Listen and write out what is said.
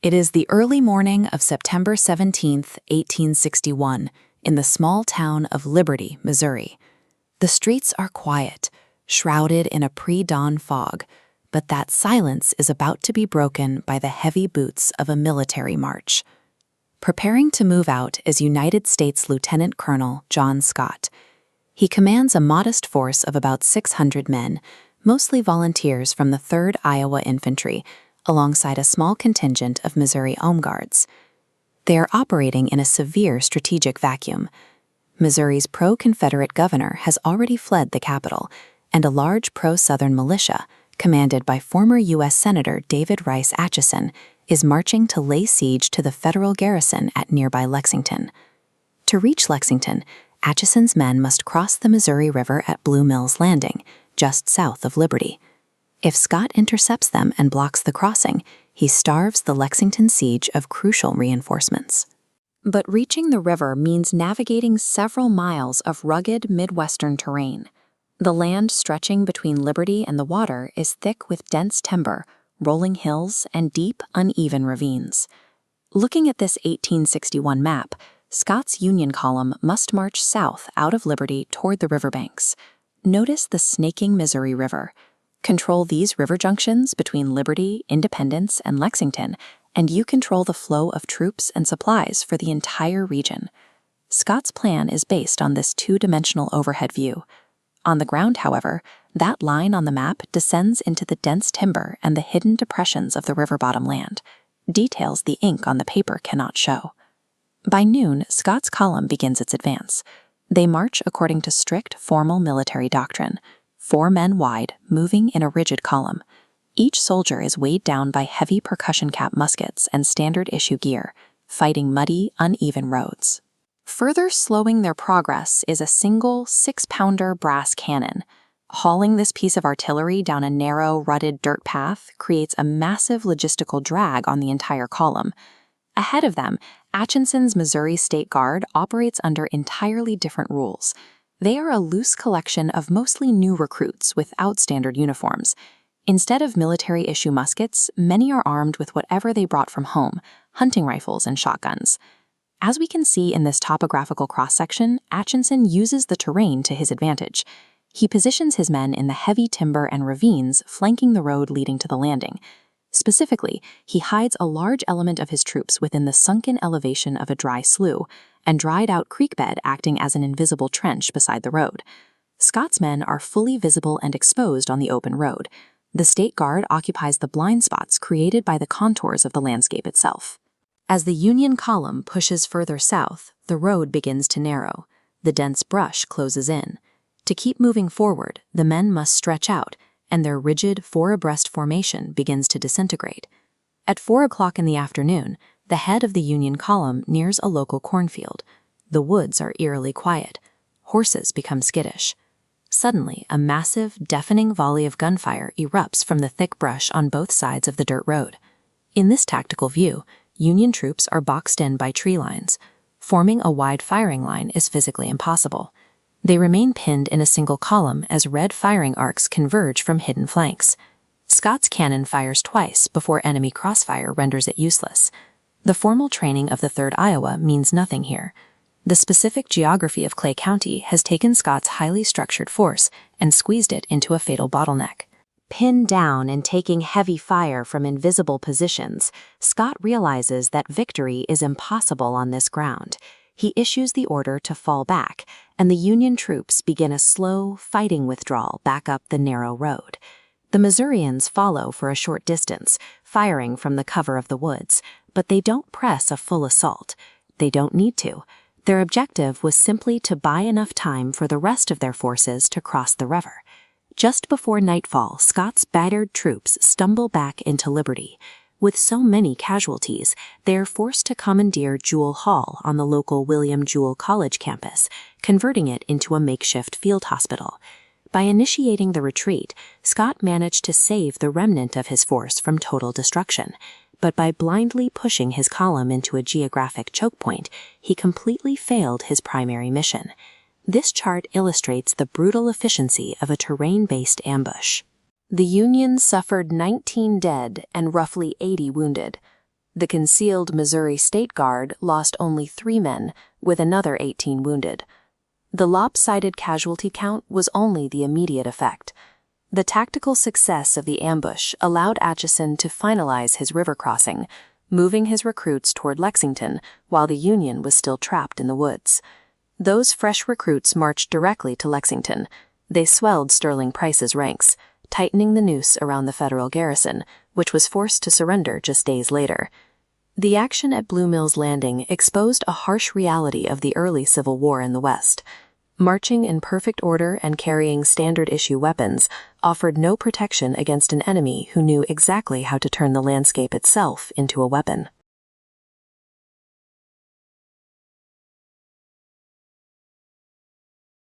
It is the early morning of September 17th, 1861, in the small town of Liberty, Missouri. The streets are quiet, shrouded in a pre-dawn fog, but that silence is about to be broken by the heavy boots of a military march. Preparing to move out is United States Lieutenant Colonel John Scott. He commands a modest force of about 600 men, mostly volunteers from the 3rd Iowa Infantry, alongside a small contingent of Missouri Home Guards. They are operating in a severe strategic vacuum. Missouri's pro-Confederate governor has already fled the capital, and a large pro-Southern militia, commanded by former U.S. Senator David Rice Atchison, is marching to lay siege to the federal garrison at nearby Lexington. To reach Lexington, Atchison's men must cross the Missouri River at Blue Mills Landing, just south of Liberty. If Scott intercepts them and blocks the crossing, he starves the Lexington siege of crucial reinforcements. But reaching the river means navigating several miles of rugged Midwestern terrain. The land stretching between Liberty and the water is thick with dense timber, rolling hills, and deep, uneven ravines. Looking at this 1861 map, Scott's Union column must march south out of Liberty toward the riverbanks. Notice the snaking Missouri River. Control these river junctions between Liberty, Independence, and Lexington, and you control the flow of troops and supplies for the entire region. Scott's plan is based on this two-dimensional overhead view. On the ground, however, that line on the map descends into the dense timber and the hidden depressions of the river bottom land, details the ink on the paper cannot show. By noon, Scott's column begins its advance. They march according to strict formal military doctrine, 4 men wide, moving in a rigid column. Each soldier is weighed down by heavy percussion cap muskets and standard-issue gear, fighting muddy, uneven roads. Further slowing their progress is a single 6-pounder brass cannon. Hauling this piece of artillery down a narrow, rutted dirt path creates a massive logistical drag on the entire column. Ahead of them, Atchison's Missouri State Guard operates under entirely different rules. They are a loose collection of mostly new recruits without standard uniforms. Instead of military-issue muskets, many are armed with whatever they brought from home, hunting rifles and shotguns. As we can see in this topographical cross-section, Atchison uses the terrain to his advantage. He positions his men in the heavy timber and ravines flanking the road leading to the landing. Specifically, he hides a large element of his troops within the sunken elevation of a dry slough, and dried-out creek bed acting as an invisible trench beside the road. Scott's men are fully visible and exposed on the open road. The State Guard occupies the blind spots created by the contours of the landscape itself. As the Union column pushes further south, the road begins to narrow. The dense brush closes in. To keep moving forward, the men must stretch out, and their rigid 4-abreast formation begins to disintegrate. At 4 o'clock in the afternoon, the head of the Union column nears a local cornfield. The woods are eerily quiet. Horses become skittish. Suddenly, a massive, deafening volley of gunfire erupts from the thick brush on both sides of the dirt road. In this tactical view, Union troops are boxed in by tree lines. Forming a wide firing line is physically impossible. They remain pinned in a single column as red firing arcs converge from hidden flanks. Scott's cannon fires twice before enemy crossfire renders it useless. The formal training of the 3rd Iowa means nothing here. The specific geography of Clay County has taken Scott's highly structured force and squeezed it into a fatal bottleneck. Pinned down and taking heavy fire from invisible positions, Scott realizes that victory is impossible on this ground. He issues the order to fall back, and the Union troops begin a slow, fighting withdrawal back up the narrow road. The Missourians follow for a short distance, firing from the cover of the woods, but they don't press a full assault. They don't need to. Their objective was simply to buy enough time for the rest of their forces to cross the river. Just before nightfall, Scott's battered troops stumble back into Liberty. With so many casualties, they are forced to commandeer Jewell Hall on the local William Jewell College campus, converting it into a makeshift field hospital. By initiating the retreat, Scott managed to save the remnant of his force from total destruction. But by blindly pushing his column into a geographic choke point, he completely failed his primary mission. This chart illustrates the brutal efficiency of a terrain-based ambush. The Union suffered 19 dead and roughly 80 wounded. The concealed Missouri State Guard lost only 3 men, with another 18 wounded. The lopsided casualty count was only the immediate effect. The tactical success of the ambush allowed Atchison to finalize his river crossing, moving his recruits toward Lexington while the Union was still trapped in the woods. Those fresh recruits marched directly to Lexington. They swelled Sterling Price's ranks, tightening the noose around the Federal garrison, which was forced to surrender just days later. The action at Blue Mills Landing exposed a harsh reality of the early Civil War in the West. Marching in perfect order and carrying standard-issue weapons offered no protection against an enemy who knew exactly how to turn the landscape itself into a weapon.